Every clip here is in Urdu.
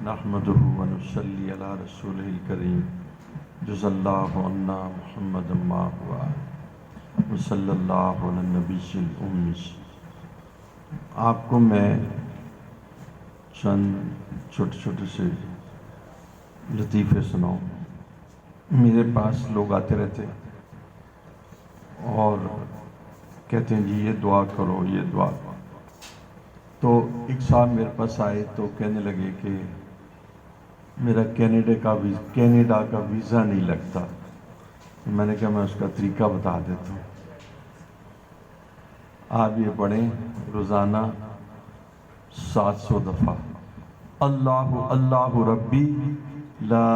نحمده ونصلي على رسوله الكريم جزا الله عنا محمد ما هو وصلی اللہ علی النبی الأمی۔ آپ کو میں چند چھوٹے چھوٹے سے لطیفے سناؤں۔ میرے پاس لوگ آتے رہتے اور کہتے ہیں جی یہ دعا کرو یہ دعا کرو۔ تو ایک صاحب میرے پاس آئے تو کہنے لگے کہ میرا کینیڈا کا ویزا نہیں لگتا۔ میں نے کہا میں اس کا طریقہ بتا دیتا ہوں۔ آپ یہ پڑھیں روزانہ 700 دفعہ اللہ اللہ ربی لا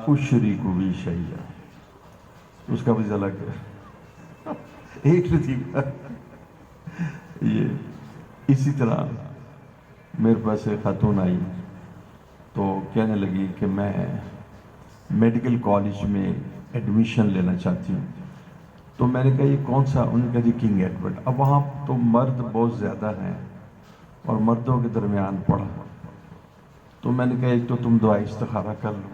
اشرک بہ شیئا، اس کا ویزا لگ گیا۔ ایک لطیفہ یہ اسی طرح میرے پاس ایک خاتون آئی تو کہنے لگی کہ میں میڈیکل کالج میں ایڈمیشن لینا چاہتی ہوں۔ تو میں نے کہا یہ کون سا؟ انہوں نے کہا جی کنگ ایڈورڈ۔ اب وہاں تو مرد بہت زیادہ ہیں اور مردوں کے درمیان پڑھا، تو میں نے کہا ایک تو تم دعا استخارہ کر لو،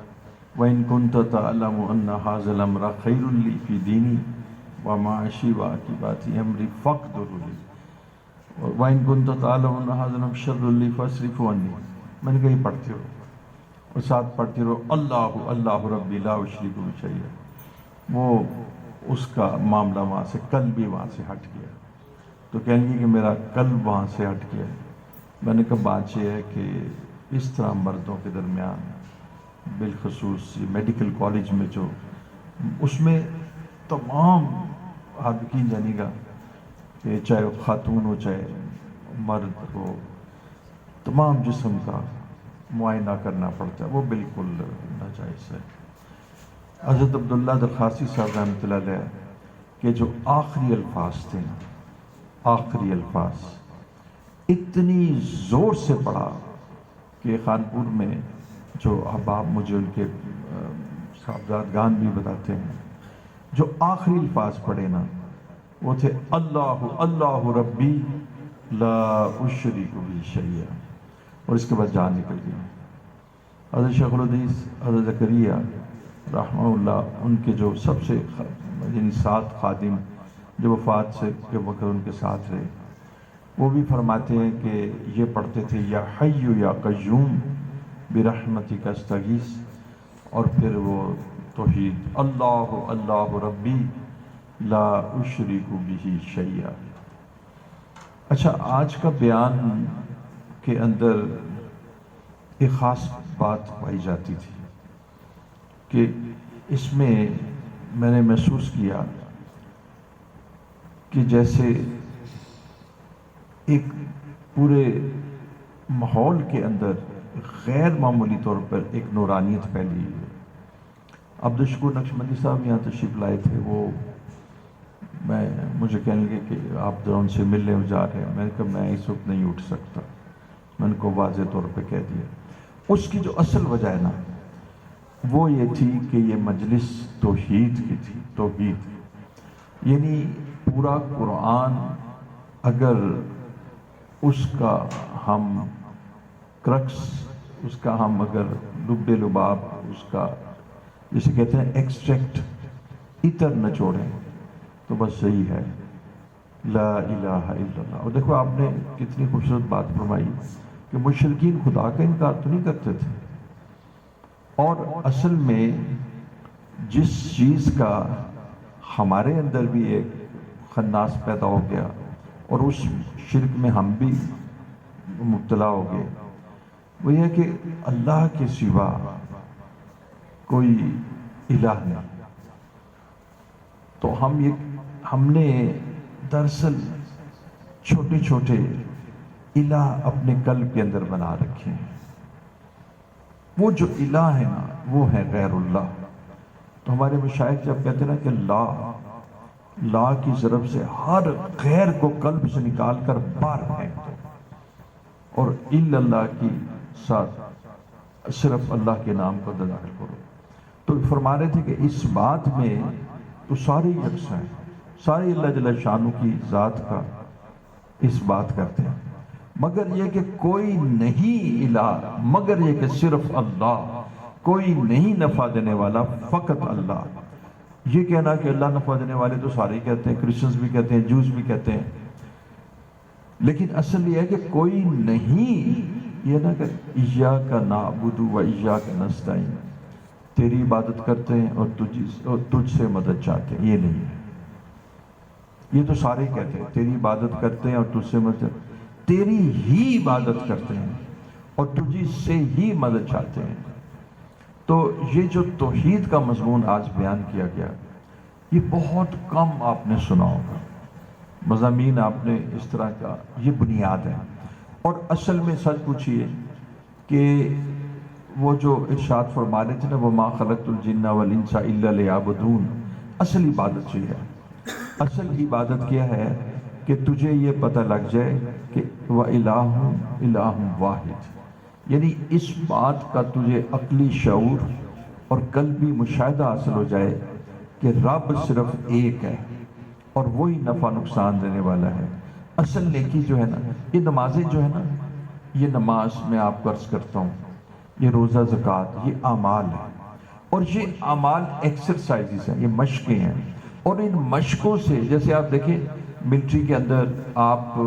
وَإِن كُنْتَ تَعْلَمُ أَنَّ هَذَا الْأَمْرَ خَيْرٌ لِّي فِي دِينِي وَمَعَاشِي وَعَاقِبَةِ أَمْرِي فَاقْدُرْ لِي وَإِن كُنْتَ تَعْلَمُ أَنَّ هَذَا الْأَمْرَ شَرٌّ لِّي فَاصْرِفْهُ عَنِّي۔ میں نے کہا یہ پڑھتے رہو اور ساتھ پڑھتے رہو اللہ اللہ ربی لا اشرک بہ شیئا۔ وہ اس کا معاملہ وہاں سے قلب بھی وہاں سے ہٹ گیا۔ تو کہنے لگی کہ میرا قلب وہاں سے ہٹ گیا۔ میں نے کہا بات یہ ہے کہ اس طرح مردوں کے درمیان بالخصوص میڈیکل کالج میں جو اس میں تمام آپ یقین جانیے گا کہ چاہے وہ خاتون ہو چاہے مرد ہو تمام جسم کا معائنہ کرنا پڑتا ہے، وہ بالکل ناجائز ہے۔ حضرت عبداللہ درخاسی صاحب رحمۃ اللہ علیہ کہ جو آخری الفاظ تھے نا، آخری الفاظ اتنی زور سے پڑھا کہ خانپور میں جو احباب مجھے ان کے صاحبزادگان بھی بتاتے ہیں، جو آخری الفاظ پڑھے نا وہ تھے اللہ اللہ ربی لا اشرک بہ شیئا، اور اس کے بعد جان نکل گئی۔ حضرت شیخ الحدیث حضرت زکریا رحمہ اللہ ان کے جو سب سے یعنی 7 خادم جو وفات سے کے وقت ان کے ساتھ رہے، وہ بھی فرماتے ہیں کہ یہ پڑھتے تھے یا حی یا قیوم برحمتک استغیث، اور پھر وہ توحید اللہ اللہ ربی لا اشرک بہ شیئا۔ اچھا، آج کا بیان کے اندر ایک خاص بات پائی جاتی تھی کہ اس میں میں نے محسوس کیا کہ جیسے ایک پورے ماحول کے اندر غیر معمولی طور پر ایک نورانیت پھیلی ہے۔ عبدالشکور نقشبندی صاحب یہاں تشریف لائے تھے، وہ مجھے کہنے لگے کہ آپ ذرا ان سے ملنے جا رہے ہیں۔ میں نے کہا میں اس وقت نہیں اٹھ سکتا، میں ان کو واضح طور پہ کہہ دیا۔ اس کی جو اصل وجہ ہے نا وہ یہ تھی کہ یہ مجلس توحید کی تھی، توحید یعنی پورا قرآن اگر اس کا ہم کرکس، اس کا ہم اگر لب لباب، اس کا جسے کہتے ہیں ایکسٹریکٹ اتر نچوڑیں تو بس صحیح ہے لا الہ الا اللہ۔ اور دیکھو آپ نے کتنی خوبصورت بات فرمائی کہ مشرکین خدا کا انکار تو نہیں کرتے تھے، اور اصل میں جس چیز کا ہمارے اندر بھی ایک خناس پیدا ہو گیا اور اس شرک میں ہم بھی مبتلا ہو گئے، وہ یہ کہ اللہ کے سوا کوئی الہ نہیں۔ تو ہم نے دراصل چھوٹے چھوٹے الہ اپنے قلب کے اندر بنا رکھے ہیں۔ وہ جو الہ ہے نا وہ ہے غیر اللہ۔ تو ہمارے مشائخ جب کہتے ہیں نا کہ لا کی ضرب سے ہر غیر کو قلب سے نکال کر باہر پھینک دو، اور الا اللہ کی ساتھ صرف اللہ کے نام کو داخل کرو۔ تو فرما رہے تھے کہ اس بات میں تو سارے یکساں ہیں، سارے اللہ جل شانہ کی ذات کا اس بات کرتے ہیں، مگر یہ کہ کوئی نہیں الہ، مگر یہ کہ صرف اللہ، کوئی نہیں نفع دینے والا فقط اللہ۔ یہ کہنا کہ اللہ نفع دینے والے تو سارے ہی کہتے ہیں، کرسچنز بھی کہتے ہیں، جوز بھی کہتے ہیں، لیکن اصل یہ ہے کہ کوئی نہیں، یہ نہ کہ ایاک نعبد و ایاک نستعین، تیری عبادت کرتے ہیں اور تجھ سے مدد چاہتے ہیں، یہ نہیں ہے۔ یہ تو سارے کہتے ہیں تیری عبادت کرتے ہیں اور تجھ سے مدد، تیری ہی عبادت کرتے ہیں اور تجھ سے ہی مدد چاہتے ہیں۔ تو یہ جو توحید کا مضمون آج بیان کیا گیا، یہ بہت کم آپ نے سنا ہوگا، مضامین آپ نے اس طرح کا، یہ بنیاد ہے۔ اور اصل میں سچ پوچھئے کہ وہ جو ارشاد فرما رہے تھے نا، وَمَا خَلَقْتُ الْجِنَّ وَالْإِنسَ إِلَّا لِيَعْبُدُونَ، اصل عبادت یہ ہے۔ اصل عبادت کیا ہے کہ تجھے یہ پتہ لگ جائے کہ وَإِلَٰهٌ إِلَٰهٌ وَاحِدٌ، یعنی اس بات کا تجھے عقلی شعور اور قلبی مشاہدہ حاصل ہو جائے کہ رب صرف ایک ہے اور وہی نفع نقصان دینے والا ہے۔ اصل نیکی جو ہے نا، یہ نمازیں جو ہے نا، یہ نماز میں آپ کو عرض کرتا ہوں، یہ روزہ زکوٰۃ، یہ اعمال ہے، اور یہ اعمال ایکسرسائزز ہیں، یہ مشقیں ہیں، اور ان مشقوں سے جیسے آپ دیکھیں ملٹری کے اندر آپ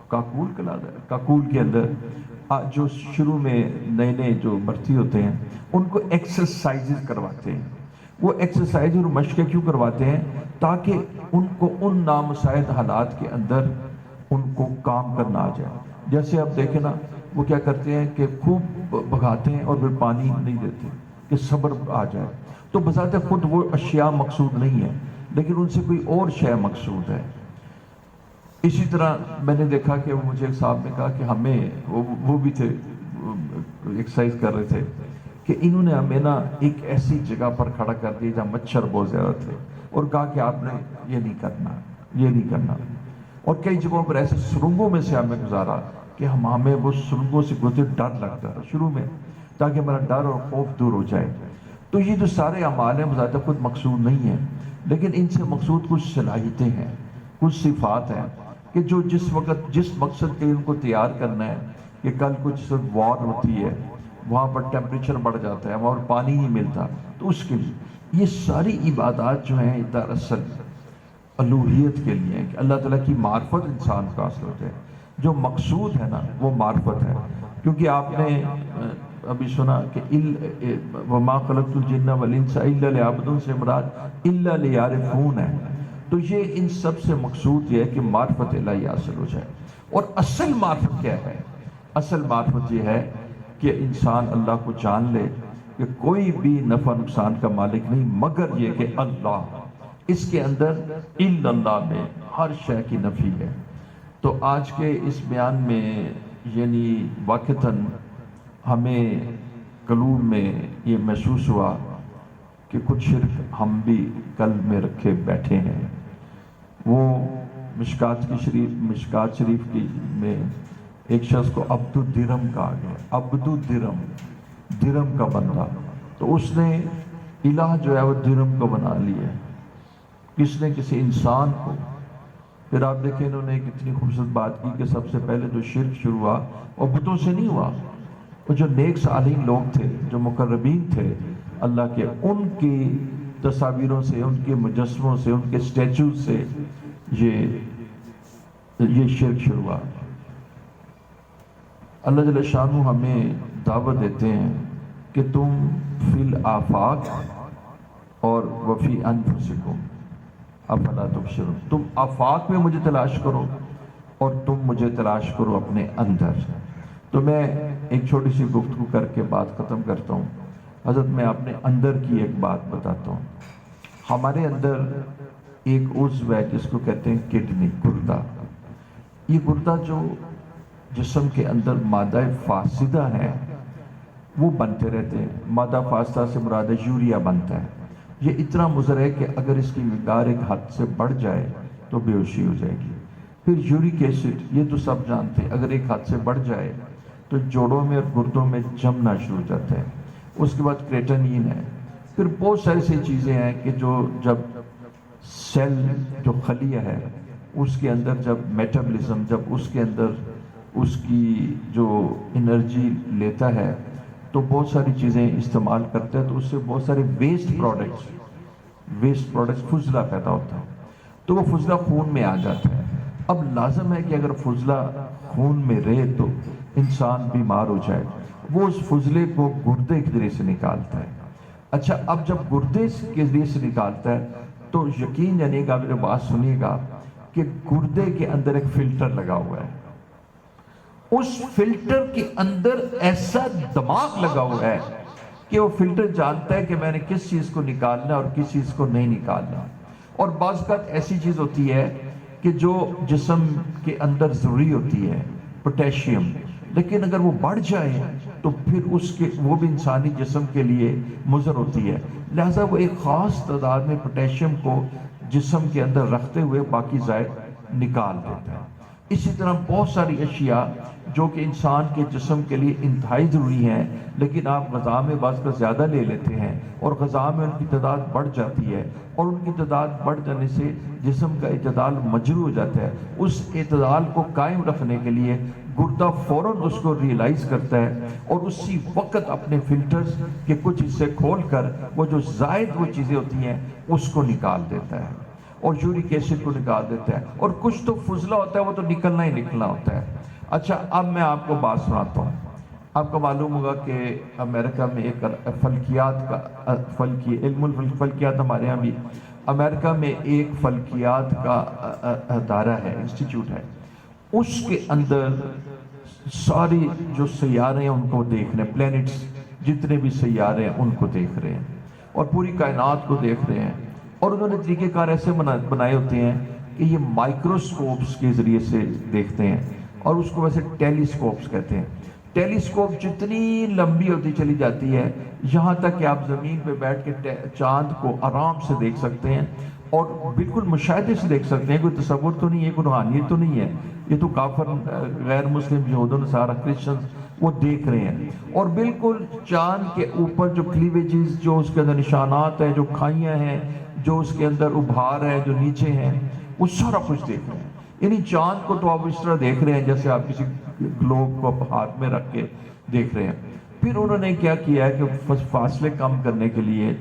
کاکول کے اندر جو شروع میں نئے نئے جو بھرتی ہوتے ہیں ان کو ایکسرسائزز کرواتے ہیں۔ وہ ایکسرسائز اور مشقیں کیوں کرواتے ہیں؟ تاکہ ان کو ان نامساعد حالات کے اندر ان کو کام کرنا آ جائے۔ جیسے آپ دیکھیں نا، وہ کیا کرتے ہیں کہ خوب بھگاتے ہیں اور پھر پانی نہیں دیتے کہ صبر آ جائے، تو بذات خود وہ اشیاء مقصود نہیں ہے، لیکن ان سے کوئی اور شے مقصود ہے۔ اسی طرح میں نے دیکھا کہ مجھے ایک صاحب نے کہا کہ ہمیں وہ بھی تھے ایکسرسائز کر رہے تھے کہ انہوں نے ہمیں نا ایک ایسی جگہ پر کھڑا کر دیا جہاں مچھر بہت زیادہ تھے، اور کہا کہ آپ نے یہ نہیں کرنا، یہ نہیں کرنا، اور کئی جگہوں پر ایسے سرنگوں میں سے ہمیں گزارا کہ ہمیں وہ سرنگوں سے گزرتے ڈر لگتا ہے شروع میں، تاکہ ہمارا ڈر اور خوف دور ہو جائے۔ تو یہ جو سارے اعمال ہیں بذات خود مقصود نہیں ہیں، لیکن ان سے مقصود کچھ صلاحیتیں ہیں، کچھ صفات ہیں کہ جو جس وقت جس مقصد کے ان کو تیار کرنا ہے کہ کل کچھ وار ہوتی ہے، وہاں پر ٹیمپریچر بڑھ جاتا ہے، وہاں پر پانی نہیں ملتا، تو اس کے لیے یہ ساری عبادات جو ہیں دراصل الوہیت کے لیے ہیں کہ اللہ تعالیٰ کی معرفت انسان کو حاصل ہو جائے۔ جو مقصود ہے نا وہ معرفت ہے، کیونکہ آپ نے ابھی سنا کہ وَمَا خَلَقْتُ الْجِنَّ وَالْإِنسَ إِلَّا لِيَعْبُدُونَ سے مراد إِلَّا لِيَعْرِفُونَ ہے۔ تو یہ ان سب سے مقصود یہ ہے کہ معرفت الہی حاصل ہو جائے۔ اور اصل معرفت کیا ہے؟ اصل معرفت یہ ہے کہ انسان اللہ کو جان لے کہ کوئی بھی نفع نقصان کا مالک نہیں مگر یہ کہ اللہ، اس کے اندر الا اللہ میں ہر شے کی نفی ہے۔ تو آج کے اس بیان میں یعنی واقعتاً ہمیں قلوب میں یہ محسوس ہوا کہ کچھ شرک ہم بھی قلب میں رکھے بیٹھے ہیں۔ وہ مشکات شریف کی میں ایک شخص کو عبد الدرہم کہا گیا، عبد الدرہم، درہم کا بندہ، تو اس نے الہ جو ہے وہ درہم کو بنا لیا ہے، کس نے کسی انسان کو۔ پھر آپ دیکھیں انہوں نے ایک اتنی خوبصورت بات کی کہ سب سے پہلے جو شرک شروع ہوا وہ بتوں سے نہیں ہوا، وہ جو نیک صالحین لوگ تھے، جو مقربین تھے اللہ کے، ان کی تصاویروں سے، ان کے مجسموں سے، ان کے سٹیچوز سے یہ شرک شروع ہوا۔ اللہ جل شانہ ہمیں دعوت دیتے ہیں کہ تم فی الآفاق اور وفی انفسکم افلا تبصرون، تم آفاق میں مجھے تلاش کرو اور تم مجھے تلاش کرو اپنے اندر۔ تو میں ایک چھوٹی سی گفتگو کر کے بات ختم کرتا ہوں۔ حضرت میں اپنے اندر کی ایک بات بتاتا ہوں۔ ہمارے اندر ایک عضو ہے جس کو کہتے ہیں کڈنی، گردہ۔ یہ گردہ جو جسم کے اندر مادہ فاسدہ ہے وہ بنتے رہتے ہیں۔ مادہ فاسدہ سے مراد یوریا بنتا ہے۔ یہ اتنا مضر ہے کہ اگر اس کی مقدار ایک حد سے بڑھ جائے تو بے ہوشی ہو جائے گی۔ پھر یورک ایسڈ، یہ تو سب جانتے ہیں، اگر ایک حد سے بڑھ جائے تو جوڑوں میں اور گردوں میں جمنا شروع ہو جاتا ہے۔ اس کے بعد کریٹنین ہے۔ پھر بہت ساری ایسی چیزیں ہیں کہ جو جب سیل جو خلیہ ہے اس کے اندر جب میٹابلزم، جب اس کے اندر اس کی جو انرجی لیتا ہے تو بہت ساری چیزیں استعمال کرتا ہے، تو اس سے بہت سارے ویسٹ پروڈکٹس فضلہ پیدا ہوتا ہے، تو وہ فضلہ خون میں آ جاتا ہے۔ اب لازم ہے کہ اگر فضلہ خون میں رہے تو انسان بیمار ہو جائے، وہ اس فضلے کو گردے کے ذریعے سے نکالتا ہے۔ اچھا، اب جب گردے کے ذریعے سے نکالتا ہے تو یقین جانیے گا، میرے بات سنیے گا، کہ گردے کے اندر ایک فلٹر لگا ہوا ہے، اس فلٹر کے اندر ایسا دماغ لگا ہوا ہے کہ وہ فلٹر جانتا ہے کہ میں نے کس چیز کو نکالنا اور کس چیز کو نہیں نکالنا۔ اور بعض اوقات ایسی چیز ہوتی ہے کہ جو جسم کے اندر ضروری ہوتی ہے، پوٹیشیم، لیکن اگر وہ بڑھ جائے تو پھر وہ بھی انسانی جسم کے لیے مضر ہوتی ہے، لہذا وہ ایک خاص تعداد میں پوٹیشیم کو جسم کے اندر رکھتے ہوئے باقی زائد نکال دیتا ہے۔ اسی طرح بہت ساری اشیاء جو کہ انسان کے جسم کے لیے انتہائی ضروری ہیں، لیکن آپ غذا میں بعض کا زیادہ لے لیتے ہیں اور غذا میں ان کی تعداد بڑھ جاتی ہے، اور ان کی تعداد بڑھ جانے سے جسم کا اعتدال مجروح ہو جاتا ہے۔ اس اعتدال کو قائم رکھنے کے لیے گردہ فوراً اس کو ریئلائز کرتا ہے اور اسی وقت اپنے فلٹرز کے کچھ حصے کھول کر وہ جو زائد وہ چیزیں ہوتی ہیں اس کو نکال دیتا ہے، اور یورک ایسڈ کو نکال دیتا ہے، اور کچھ تو فضلہ ہوتا ہے وہ تو نکلنا ہی نکلنا ہوتا ہے۔ اچھا، اب میں آپ کو بات سناتا ہوں۔ آپ کو معلوم ہوگا کہ امریکہ میں ایک علم الفلکیات، ہمارے ہاں بھی امریکہ میں ایک فلکیات کا ادارہ ہے، انسٹیٹیوٹ ہے، اس کے اندر ساری جو سیارے ہیں ان کو دیکھ رہے ہیں، پلینٹس جتنے بھی سیارے ہیں ان کو دیکھ رہے ہیں، اور پوری کائنات کو دیکھ رہے ہیں، اور انہوں نے طریقہ کار ایسے بنائے ہوتے ہیں کہ یہ مائکروسکوپس کے ذریعے سے دیکھتے ہیں، اور اس کو ویسے ٹیلیسکوپس کہتے ہیں۔ ٹیلیسکوپ جتنی لمبی ہوتی چلی جاتی ہے، یہاں تک کہ آپ زمین پہ بیٹھ کے چاند کو آرام سے دیکھ سکتے ہیں، اور بالکل مشاہدے سے دیکھ سکتے ہیں، کوئی تصور تو نہیں ہے، کوئی روحانیت تو نہیں ہے، یہ تو کافر غیر مسلم یہود و نصارہ کرسچنز وہ دیکھ رہے ہیں، اور بالکل چاند کے اوپر جو کلیویجز، جو اس کے اندر نشانات ہیں، جو کھائیاں ہیں، جو اس کے اندر ابھار ہے، جو نیچے ہیں، وہ سارا کچھ دیکھ رہے ہیں۔ یعنی چاند کو تو آپ اس طرح دیکھ رہے ہیں جیسے آپ کسی گلوب کو ہاتھ میں رکھ کے دیکھ رہے ہیں۔ پھر انہوں نے کیا کیا ہے کہ فاصلے کم کرنے کے لیے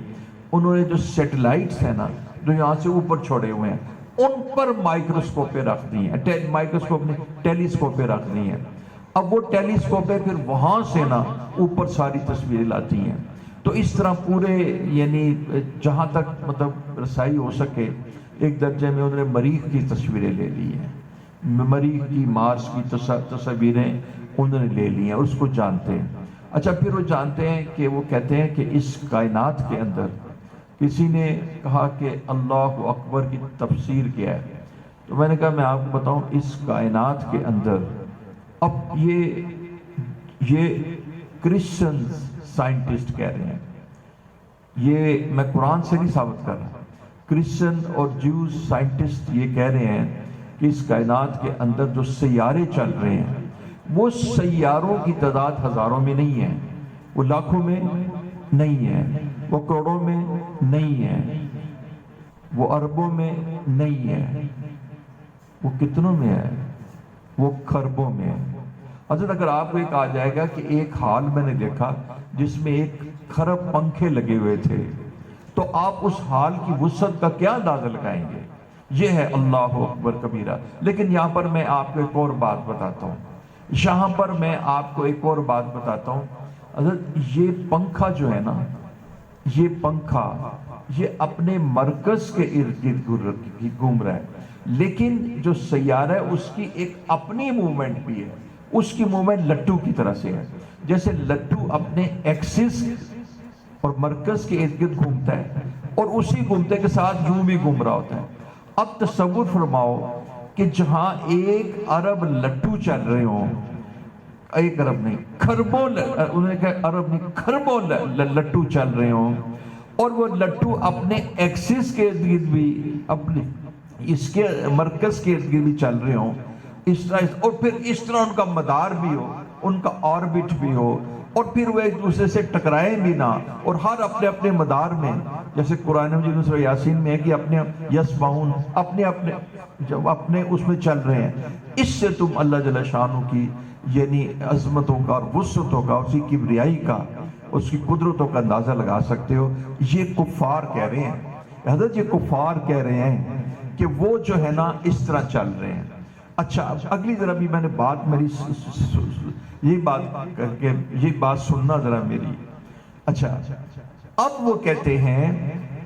انہوں نے جو سیٹلائٹس ہیں نا، جو یہاں سے اوپر چھوڑے ہوئے ہیں، ان پر مائکروسکوپیں رکھ دی ہیں، مائکروسکوپ نے ٹیلیسکوپیں رکھ دی ہیں۔ اب وہ ٹیلیسکوپیں پھر وہاں سے نا اوپر ساری تصویریں لاتی ہیں۔ تو اس طرح پورے یعنی جہاں تک مطلب رسائی ہو سکے، ایک درجے میں انہوں نے مریخ کی تصویریں لے لی ہیں، مریخ کی، مارس کی تصویریں انہوں نے لے لی ہیں، اور اس کو جانتے ہیں۔ اچھا، پھر وہ جانتے ہیں کہ وہ کہتے ہیں کہ اس کائنات کے اندر کسی نے کہا کہ اللہ اکبر کی تفسیر کیا ہے، تو میں نے کہا میں آپ کو بتاؤں، اس کائنات کے اندر اب یہ کرسچن سائنٹسٹ کہہ رہے ہیں، یہ میں قرآن سے نہیں ثابت کر رہا، کرسچن اور جیوز سائنٹسٹ یہ کہہ رہے ہیں کہ اس کائنات کے اندر جو سیارے چل رہے ہیں، وہ سیاروں کی تعداد ہزاروں میں نہیں ہے، وہ لاکھوں میں نہیں ہے، وہ کروڑوں میں نہیں ہے، وہ اربوں میں نہیں ہے، وہ کتنوں میں ہے؟ وہ خربوں میں ہے۔ حضرت اگر آپ کو ایک آ جائے گا کہ ایک حال میں نے دیکھا جس میں 1 خرب پنکھے لگے ہوئے تھے، تو آپ اس حال کی وسعت کا کیا اندازہ لگائیں گے؟ یہ ہے اللہ اکبر کبیرہ۔ لیکن یہاں پر میں آپ کو ایک اور بات بتاتا ہوں، یہاں پر میں آپ کو ایک اور بات بتاتا ہوں۔ حضرت یہ پنکھا جو ہے نا، یہ پنکھا یہ اپنے مرکز کے ارد گرد گھوم رہا ہے، لیکن جو سیارہ ہے اس کی ایک اپنی موومنٹ بھی ہے، اس کی موومنٹ لٹو کی طرح سے ہے، جیسے لٹو اپنے ایکسس اور مرکز کے ارد گرد گھومتا ہے، اور اسی گھومتے کے ساتھ یوں بھی گھوم رہا ہوتا ہے۔ اب تصور فرماؤ کہ جہاں 1 ارب لٹو چل رہے ہوں، 1 ارب نہیں، خربوں، انہوں نے کہا ارب نہیں، خربوں لٹو چل رہے ہوں، اور وہ لٹو اپنے ایکسس کے ارد گرد بھی، اپنے اس کے مرکز کے ارد گرد بھی چل رہے ہوں، اس طرح، اور پھر اس طرح ان کا مدار بھی ہو، ان کا آربٹ بھی ہو، اور پھر وہ ایک دوسرے سے ٹکرائیں بھی نہ، اور ہر اپنے اپنے مدار میں جیسے قرآن مجید میں سورہ یاسین میں ہے کہ اپنے یسمعون اپنے جب اپنے اس میں چل رہے ہیں، اس سے تم اللہ جل شانہ کی یعنی عظمتوں کا اور وسعتوں کا، اسی کبریائی کا، اس کی قدرتوں کا اندازہ لگا سکتے ہو۔ یہ کفار کہہ رہے ہیں، حضرت یہ کفار کہہ رہے ہیں کہ وہ جو ہے نا اس طرح چل رہے ہیں۔ اچھا اگلی ذرا بھی میں نے بات میری یہ بات کر کے یہ بات سننا ذرا میری۔ اچھا اب وہ کہتے ہیں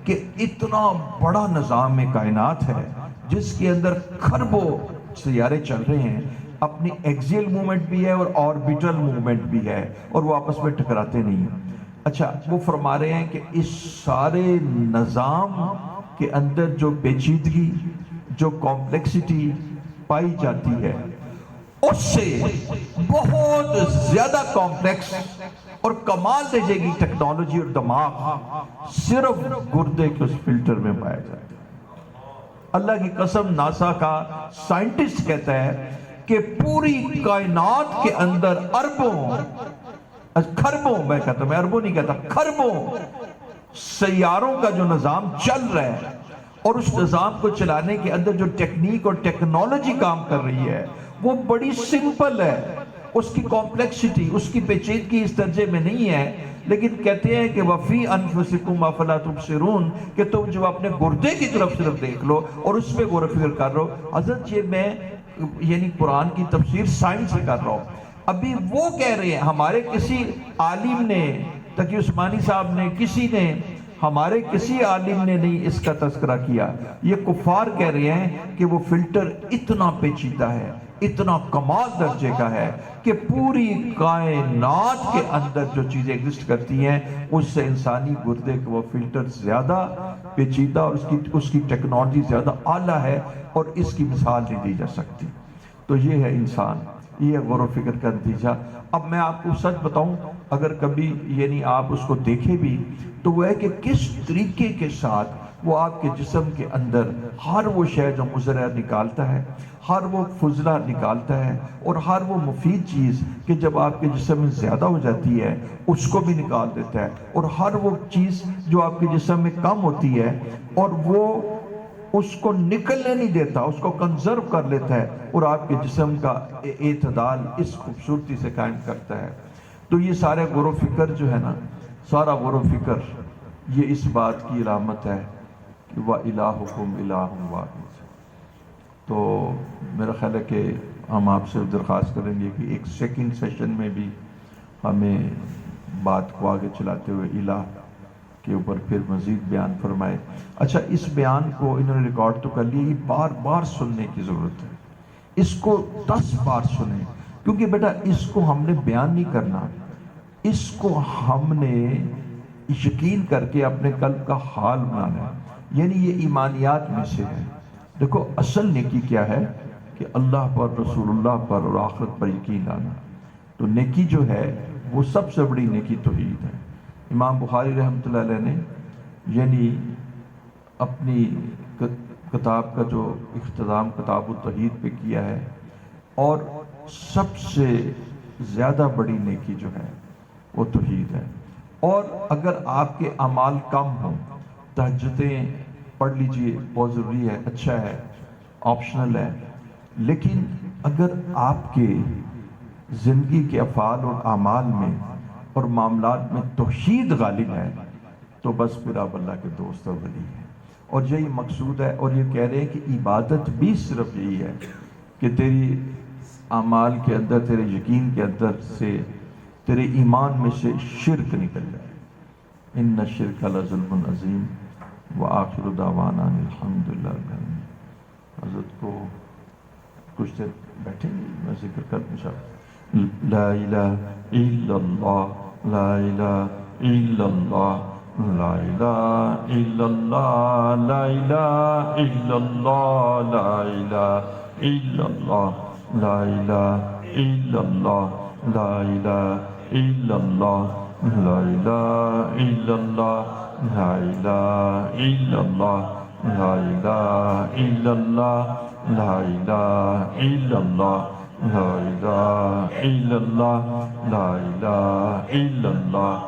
کہ اتنا بڑا نظام کائنات ہے جس کے اندر کھربوں سیارے چل رہے ہیں، اپنی ایکسیل موومنٹ بھی ہے اور آربیٹل موومنٹ بھی ہے، اور وہ آپس میں ٹکراتے نہیں ہیں۔ اچھا وہ فرما رہے ہیں کہ اس سارے نظام کے اندر جو پیچیدگی، جو کمپلیکسٹی پائی جاتی ہے، اس سے بہت زیادہ کمپلیکس اور کمال دے جائے گی ٹیکنالوجی اور دماغ صرف گردے کے اس فلٹر میں پایا جاتا ہے۔ اللہ کی قسم ناسا کا سائنٹسٹ کہتا ہے کہ پوری کائنات کے اندر کھربوں میں کہتا ہوں، میں اربوں نہیں کہتا، کھربوں سیاروں کا جو نظام چل رہا ہے، اور اس نظام کو چلانے کے اندر جو ٹیکنیک اور ٹیکنالوجی کام کر رہی ہے وہ بڑی سمپل ہے، اس کی کمپلیکسٹی، اس کی پیچیدگی اس درجے میں نہیں ہے، لیکن کہتے ہیں کہ وَفِي أَنفُسِكُمْ أَفَلَا تُبْصِرُونَ کہ تم جو اپنے گردے کی طرف صرف دیکھ لو اور اس پہ غور و فکر کر رہو۔ حضرت یہ میں یعنی قرآن کی تفسیر سائنس سے کر رہا ہوں۔ ابھی وہ کہہ رہے ہیں، ہمارے کسی عالم نے، تقی عثمانی صاحب نے، کسی نے، ہمارے کسی عالم نے نہیں اس کا تذکرہ کیا، یہ کفار کہہ رہے ہیں کہ وہ فلٹر اتنا پیچیدہ ہے، اتنا کمال درجے کا ہے کہ پوری کائنات کے اندر جو چیزیں ایگزسٹ کرتی ہیں اس سے انسانی گردے کا وہ فلٹر زیادہ پیچیدہ اور اس کی ٹیکنالوجی زیادہ اعلیٰ ہے، اور اس کی مثال نہیں دی جا سکتی۔ تو یہ ہے انسان، یہ غور و فکر کا نتیجہ۔ اب میں آپ کو سچ بتاؤں، اگر کبھی یعنی آپ اس کو دیکھیں بھی تو وہ ہے کہ کس طریقے کے ساتھ وہ آپ کے جسم کے اندر ہر وہ شے جو مضر نکالتا ہے، ہر وہ فضلہ نکالتا ہے، اور ہر وہ مفید چیز کہ جب آپ کے جسم میں زیادہ ہو جاتی ہے اس کو بھی نکال دیتا ہے، اور ہر وہ چیز جو آپ کے جسم میں کم ہوتی ہے اور وہ اس کو نکلنے نہیں دیتا، اس کو کنزرو کر لیتا ہے، اور آپ کے جسم کا اعتدال اس خوبصورتی سے قائم کرتا ہے۔ تو یہ سارے غور و فکر جو ہے نا، سارا غور و فکر یہ اس بات کی علامت ہے کہ وَإِلَٰهُكُمْ إِلَٰهٌ وَاحِدٌ۔ تو میرا خیال ہے کہ ہم آپ سے درخواست کریں گے کہ ایک سیکنڈ سیشن میں بھی ہمیں بات کو آگے چلاتے ہوئے الہ کے اوپر پھر مزید بیان فرمائے۔ اچھا اس بیان کو انہوں نے ریکارڈ تو کر لیا، یہ بار بار سننے کی ضرورت ہے، اس کو 10 بار سنیں، کیونکہ بیٹا اس کو ہم نے بیان نہیں کرنا، اس کو ہم نے یقین کر کے اپنے قلب کا حال بنانا ہے، یعنی یہ ایمانیات میں سے ہے۔ دیکھو اصل نیکی کیا ہے کہ اللہ پر، رسول اللہ پر اور آخرت پر یقین لانا۔ تو نیکی جو ہے وہ سب سے بڑی نیکی توحید ہے۔ امام بخاری رحمۃ اللہ علیہ نے یعنی اپنی کتاب کا جو اختتام کتاب التوحید پہ کیا ہے، اور سب سے زیادہ بڑی نیکی جو ہے وہ توحید ہے۔ اور اگر آپ کے اعمال کم ہوں، تہجدیں پڑھ لیجئے، بہت ضروری ہے، اچھا ہے، آپشنل ہے، لیکن اگر آپ کے زندگی کے افعال اور اعمال میں اور معاملات میں توحید غالب ہے تو بس پھر آپ اللہ کے دوست اور ولی ہیں۔ اور یہی مقصود ہے، اور یہ کہہ رہے ہیں کہ عبادت بھی صرف یہی ہے کہ تیری اعمال کے اندر، تیرے یقین کے اندر سے، تیرے ایمان میں سے شرک نکل جائے۔ ان الشرک لظلم عظیم وآخر دعوانا الحمدللہ رب العالمین۔ حضرت کو کچھ دیر بیٹھیں گے، میں ذکر کر انشاءاللہ۔ لا الہ الا اللہ، لا الہ الا اللہ، لا الہ الا اللہ، لا الہ الا اللہ، لا الہ الا اللہ، لا الہ الا اللہ، لا الہ الا اللہ، لا الہ الا اللہ، لا الہ الا اللہ، لا الہ الا اللہ، لا الہ الا اللہ، لا الہ الا اللہ، لا الہ الا اللہ،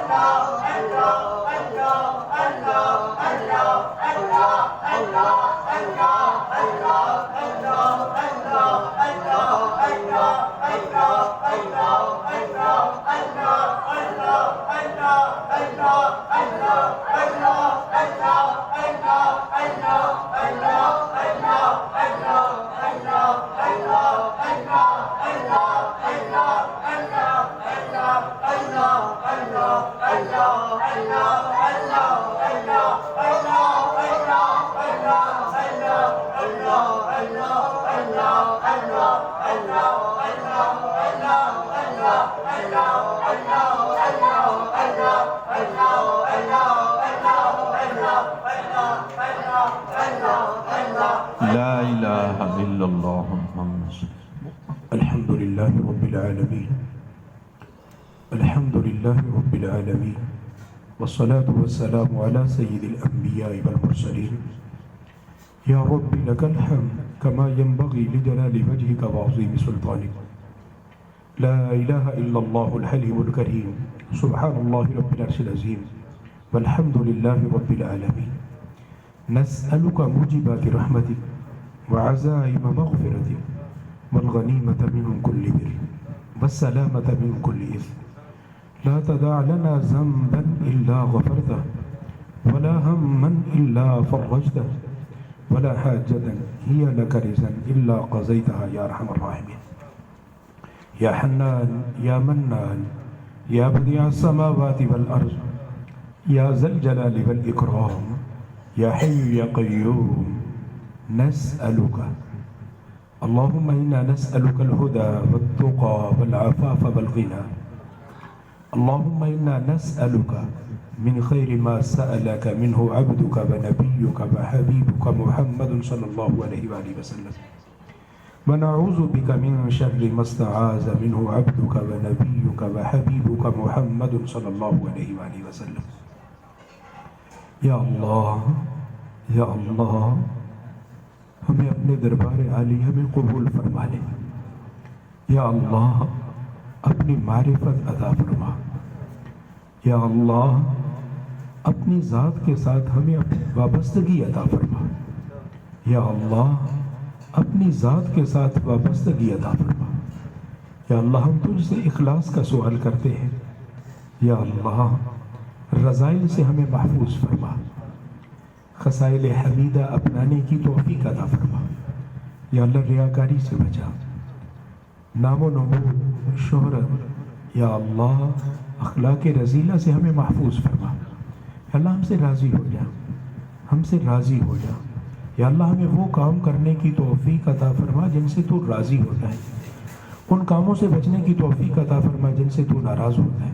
لا الہ الا اللہ محمد رسول اللہ۔ الحمد للہ رب العالمین، الحمد للہ رب العالمین، والصلاة والسلام على سید الانبیاء والمرسلین۔ یا رب لک الحمد کما ينبغی لجلال وجهک وعظیم سلطانک۔ لا الہ الا اللہ الحلیم الکریم، سبحان اللہ رب العرش العظیم، والحمد للہ رب العالمین۔ نسألک موجبات رحمتک وعزائم مغفرتک والغنیمة من كل بر والسلامة من كل إثم، لا تدع لنا ذنبا إلا غفرته ولا هما إلا فرجته ولا حاجة هي لك رزا إلا قضيتها يا أرحم الراحمين۔ يا حنان يا منان يا بديع السماوات والأرض يا ذا الجلال والإكرام يا حي يا قيوم، نسألك اللهم إنا نسألك الهدى والتقى والعفاف والغنى، اللهم إنا نسألك من خير ما سألك منه عبدك ونبيك وحبيبك محمد صلى الله عليه وآله وسلم، ونعوذ بك من شر ما استعاذ منه عبدك ونبيك وحبيبك محمد صلى الله عليه وآله وسلم۔ یا اللہ یا اللہ، ہمیں اپنے دربار عالیہ میں قبول فرما لے۔ یا اللہ اپنی معرفت عطا فرما۔ یا اللہ اپنی ذات کے ساتھ ہمیں اپنی وابستگی عطا فرما۔ یا اللہ اپنی ذات کے ساتھ وابستگی عطا فرما۔ یا اللہ ہم تجھ سے اخلاص کا سوال کرتے ہیں۔ یا اللہ رذائل سے ہمیں محفوظ فرما، خصائل حمیدہ اپنانے کی توفیق عطا فرما۔ یا اللہ ریاکاری سے بچا، نام و نمود، شہرت، یا اللہ اخلاق رذیلہ سے ہمیں محفوظ فرما۔ یا اللہ ہم سے راضی ہو جا، ہم سے راضی ہو جا۔ یا اللہ ہمیں وہ کام کرنے کی توفیق عطا فرما جن سے تو راضی ہوتا ہے، ان کاموں سے بچنے کی توفیق عطا فرما جن سے تو ناراض ہوتا ہے۔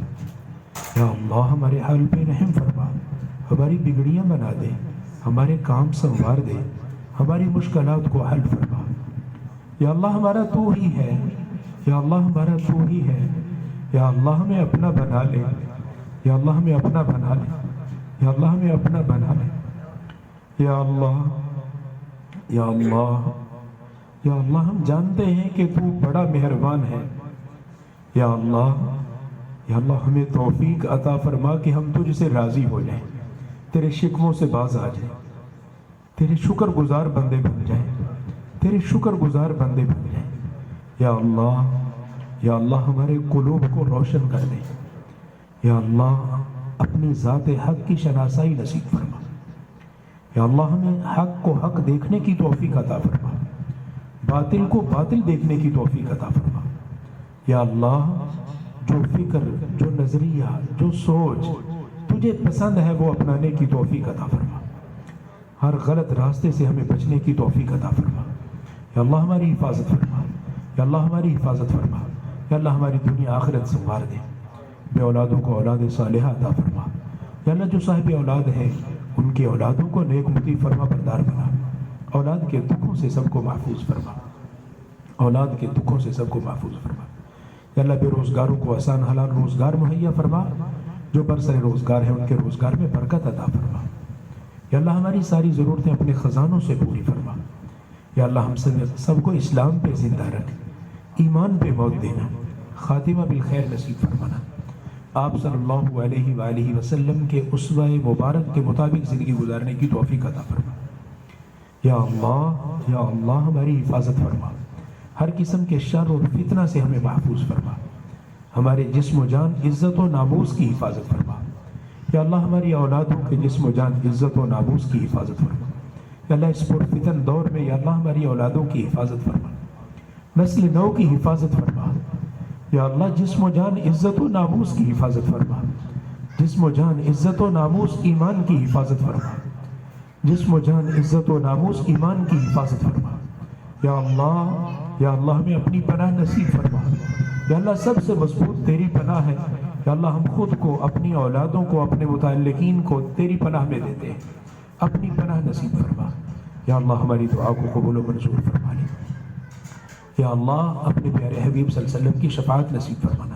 یا اللہ ہمارے حال پہ رحم فرما، ہماری بگڑیاں بنا دے، ہمارے کام سنوار دے، ہماری مشکلات کو حل فرما۔ یا اللہ ہمارا تو ہی ہے، یا اللہ ہمارا تو ہی ہے۔ یا اللہ ہمیں اپنا بنا لے، یا اللہ ہمیں اپنا بنا لے، یا اللہ ہمیں اپنا بنا لے۔ یا اللہ یا اللہ یا اللہ ہم جانتے ہیں کہ تو بڑا مہربان ہے۔ یا اللہ ہمیں توفیق عطا فرما کہ ہم تجھ سے راضی ہو جائیں، تیرے شکووں سے باز آ جائیں، تیرے شکر گزار بندے بن جائیں، تیرے شکر گزار بندے بن جائیں۔ یا اللہ ہمارے قلوب کو روشن کر دے۔ یا اللہ اپنی ذات حق کی شناسائی نصیب فرما۔ یا اللہ ہمیں حق کو حق دیکھنے کی توفیق عطا فرما، باطل کو باطل دیکھنے کی توفیق عطا فرما۔ یا اللہ جو فکر، جو نظریہ، جو سوچ تجھے پسند ہے وہ اپنانے کی توفیق عطا فرما، ہر غلط راستے سے ہمیں بچنے کی توفیق عطا فرما۔ یا اللہ ہماری حفاظت فرما، یا اللہ ہماری حفاظت فرما۔ یا اللہ ہماری دنیا آخرت سنوار دے، بے اولادوں کو اولاد صالحہ عطا فرما۔ یا اللہ جو صاحب اولاد ہیں ان کے اولادوں کو نیک مطیع فرما بردار بنا، اولاد کے دکھوں سے سب کو محفوظ فرما، اولاد کے دکھوں سے سب کو محفوظ فرما۔ یا اللہ بے روزگاروں کو آسان حلال روزگار مہیا فرما، جو برسر روزگار ہیں ان کے روزگار میں برکت عطا فرما۔ یا اللہ ہماری ساری ضرورتیں اپنے خزانوں سے پوری فرما۔ یا اللہ ہم سب کو اسلام پہ زندہ رکھ، ایمان پہ موت دینا، خاتمہ بالخیر نصیب فرمانا۔ آپ صلی اللہ علیہ وآلہ وسلم کے اسوہ مبارک کے مطابق زندگی گزارنے کی توفیق عطا فرما۔ یا اللہ ہماری حفاظت فرما، ہر قسم کے شر اور فتنہ سے ہمیں محفوظ فرما، ہمارے جسم و جان عزت و ناموس کی حفاظت فرما۔ یا اللہ ہماری اولادوں کے جسم و جان عزت و ناموس کی حفاظت فرما۔ یا اللہ اس پرفتن دور میں یا اللہ ہماری اولادوں کی حفاظت فرما، نسل نو کی حفاظت فرما۔ یا اللہ جسم و جان عزت و ناموس کی حفاظت فرما، جسم و جان عزت و ناموس ایمان کی حفاظت فرما، جسم و جان عزت و ناموس ایمان کی حفاظت فرما۔ یا اللہ ہمیں اپنی پناہ نصیب فرما۔ یا اللہ سب سے مضبوط تیری پناہ ہے۔ یا اللہ ہم خود کو، اپنی اولادوں کو، اپنے متعلقین کو تیری پناہ میں دیتے ہیں، اپنی پناہ نصیب فرما۔ یا اللہ ہماری دعا کو قبول و منظور فرما لے۔ یا اللہ اپنے پیارے حبیب صلی اللہ علیہ وسلم کی شفاعت نصیب فرمانا،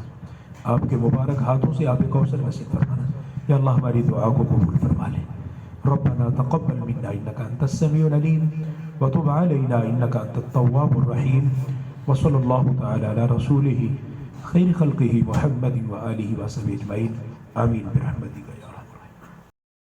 آپ کے مبارک ہاتھوں سے آب کوثر نصیب فرمانا۔ یا اللہ ہماری دعا کو قبول فرما لے۔ ربنا تقبل منا انك انت السميع العليم وتب علينا انك انت التواب الرحيم وصلى الله تعالى على رسوله خير خلقه محمد وآله وصحبه اجمعين آمين برحمتك۔